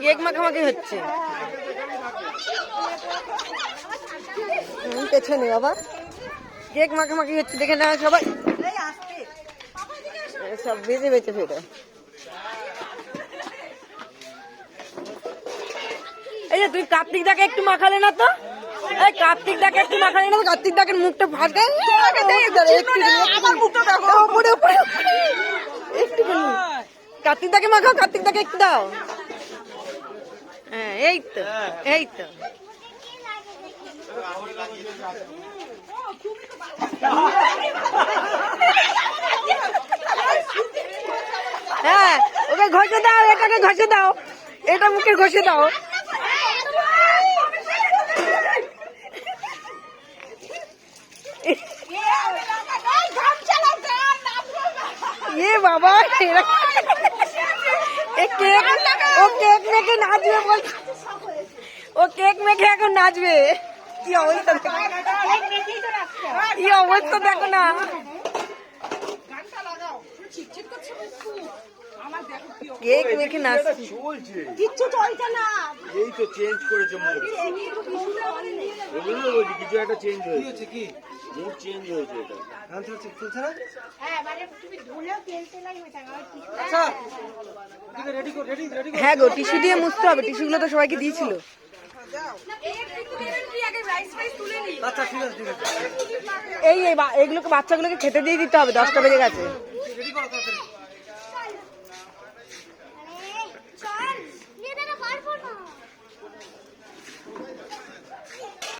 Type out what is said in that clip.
Cake মাখামাখি হচ্ছে পেছনে বাবা, কেক মাখামাখি হচ্ছে দেখে না সবাই, সব বেঁচে বেঁচে ফেরে। এই যে তুই কার্তিক দাকে একটু মাখালে না তো, এই কার্তিক দাকে একটু মাখালে না তো, কার্তিক দাকের মুখটা ফাটে, কার্তিক দাকে মাখাও, কার্তিক দাকে একটু দাও। হ্যাঁ এই তো, এই তো হ্যাঁ, ওকে ঘষে দাও, এটাকে ঘষে দাও, এটা মুখে ঘষে দাও। এ বাবা, ও কেক মেখে নাচবে বল, ও কেক মেখে এখন নাচবে। কি অবস্থা, কি অবস্থা দেখো না। কেক মেখে নাচছে, কিচ্ছু চলছে না, এই তো চেঞ্জ করেছে মুড, ওগুলো বলছি কিছু একটা চেঞ্জ হয়েছে। কি মুড চেঞ্জ হয়েছে? এটা চলছে না। হ্যাঁ মানে তুমি ধুলেও তেল তেলাই হয়ে থাকে। আচ্ছা রেডি কর, রেডি রেডি। হ্যাঁ গো, টিস্যু দিয়ে মুছতে হবে, টিস্যুগুলো তো সবাইকে দিয়েছিল। আচ্ছা ঠিক আছে, ঠিক আছে। এই এগুলোকে বাচ্চাগুলোকে খেতে দিয়ে দিতে হবে, 10টা বেজে গেছে। রেডি করো তাড়াতাড়ি।